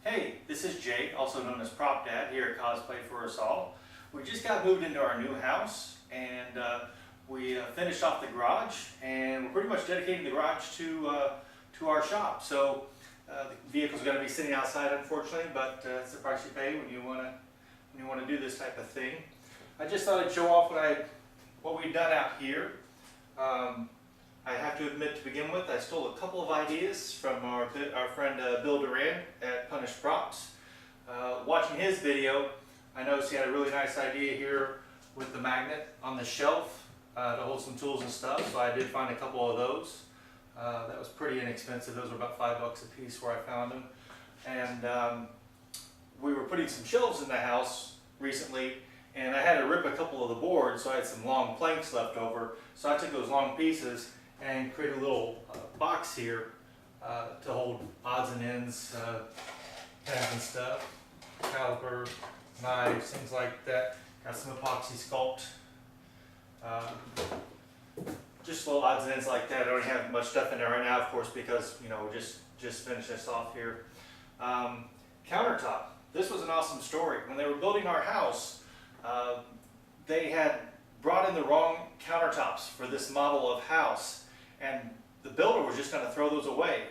Hey, this is Jake, also known as Prop Dad here at Cosplay4UsAll. We just got moved into our new house and we finished off the garage, and we're pretty much dedicating the garage to our shop. So the vehicle's going to be sitting outside, unfortunately, but it's the price you pay when you want to do this type of thing. I just thought I'd show off what we've done out here. I have to admit, to begin with, I stole a couple of ideas from our friend Bill Duran at Punished Props. Watching his video, I noticed he had a really nice idea here with the magnet on the shelf to hold some tools and stuff, so I did find a couple of those. That was pretty inexpensive. Those were about $5 a piece where I found them. And we were putting some shelves in the house recently, and I had to rip a couple of the boards, so I had some long planks left over. So I took those long pieces and created a little box here to hold odds and ends, pens and stuff, caliper, knives, things like that. Got some epoxy sculpt. Just little odds and ends like that. I don't have much stuff in there right now, of course, because just finished this off here. Countertop. This was an awesome story. When they were building our house, they had brought in the wrong countertops for this model of house, and the builder was just going to throw those away.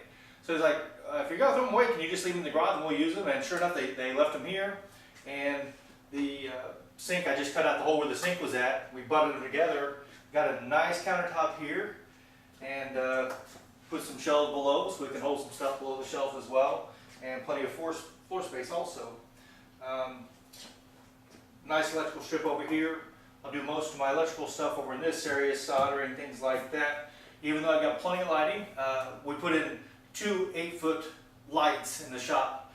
So he's like, if you're going to throw them away, can you just leave them in the garage and we'll use them? And sure enough, they left them here. And the sink, I just cut out the hole where the sink was at. We butted them together. Got a nice countertop here, and put some shelves below so we can hold some stuff below the shelf as well, and plenty of floor space also. Nice electrical strip over here. I'll do most of my electrical stuff over in this area, soldering, things like that. Even though I've got plenty of lighting, we put in 2 8-foot lights in the shop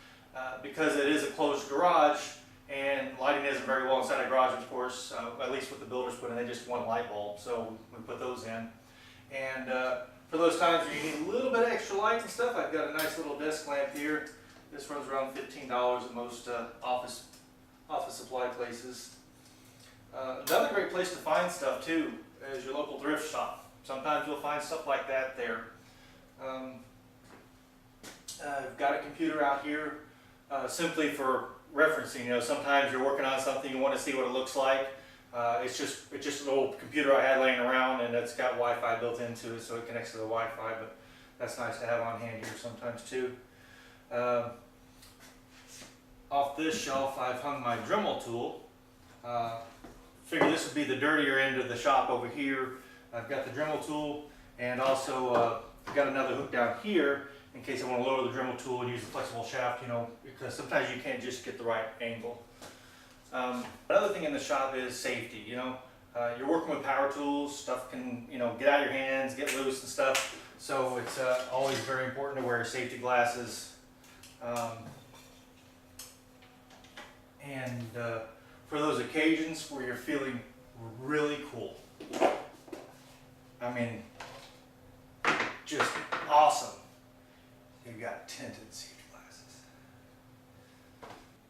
because it is a closed garage, and lighting isn't very well inside a garage, of course, at least what the builders put in. They just want light bulb, so we put those in. And for those times where you need a little bit of extra light and stuff, I've got a nice little desk lamp here. This runs around $15 at most office supply places. Another great place to find stuff too is your local thrift shop. Sometimes you'll find stuff like that there. I've got a computer out here simply for referencing. You know, sometimes you're working on something, you want to see what it looks like. It's just an old computer I had laying around, and it's got Wi-Fi built into it, so it connects to the Wi-Fi, but that's nice to have on hand here sometimes too. Off this shelf, I've hung my Dremel tool. Figure this would be the dirtier end of the shop over here. I've got the Dremel tool, and also got another hook down here in case I want to lower the Dremel tool and use the flexible shaft, you know, because sometimes you can't just get the right angle. Another thing in the shop is safety. You know, you're working with power tools, stuff can, you know, get out of your hands, get loose and stuff. So it's always very important to wear safety glasses. And for those occasions where you're feeling really cool, I mean, just awesome, you've got tinted safety glasses.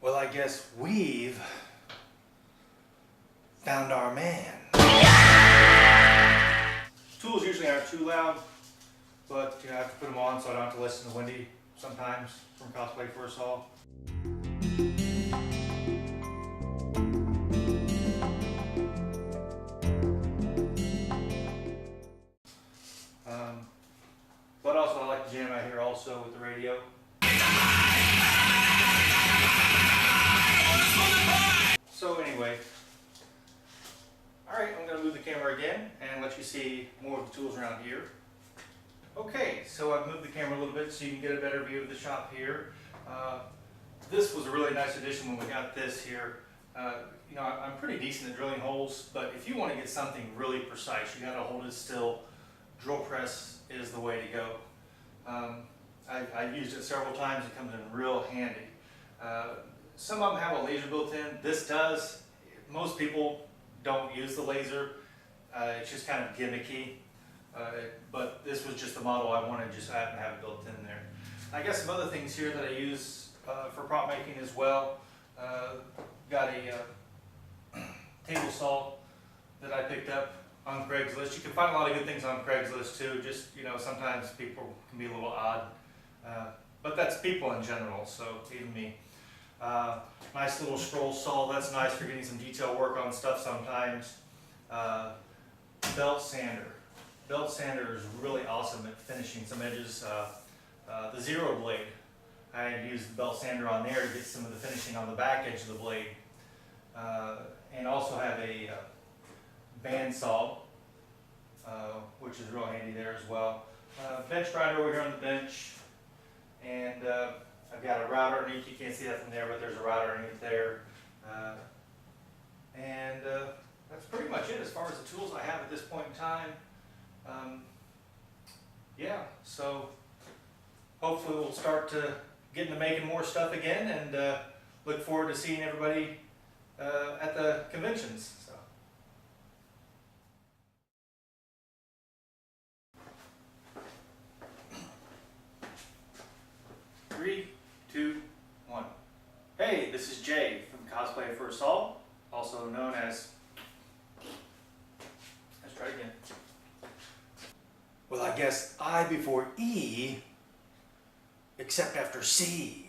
Well, I guess we've found our man. Tools usually aren't too loud, but you know, I have to put them on so I don't have to listen to Wendy sometimes from Cosplay4UsAll. But also I like to jam out here also with the radio. So anyway, alright, I'm going to move the camera again and let you see more of the tools around here. Okay, so I've moved the camera a little bit so you can get a better view of the shop here. This was a really nice addition when we got this here. You know, I'm pretty decent at drilling holes, but if you want to get something really precise, you got to hold it still. Drill press is the way to go. I've used it several times. It comes in real handy. Some of them have a laser built in. This does. Most people don't use the laser. It's just kind of gimmicky. But this was just the model I wanted, just I happen to have it built in there. I got some other things here that I use for prop making as well. Got a table saw that I picked up on Craigslist. You can find a lot of good things on Craigslist too. Just, you know, sometimes people can be a little odd. but that's people in general, so even me. Nice little scroll saw, that's nice for getting some detail work on stuff sometimes. Belt sander. Belt sander is really awesome at finishing some edges. The zero blade, I had to use the belt sander on there to get some of the finishing on the back edge of the blade. And also have a band saw, which is real handy there as well. Bench grinder over here on the bench, and I've got a router underneath. You can't see that from there, but there's a router underneath there. And that's pretty much it as far as the tools I have at this point in time. Yeah, so hopefully we'll start to getting to making more stuff again, and look forward to seeing everybody at the conventions. So. 3, 2, 1. Hey, this is Jay from Cosplay4UsAll's, also known as. Let's try it again. Well, I guess I before E, except after C.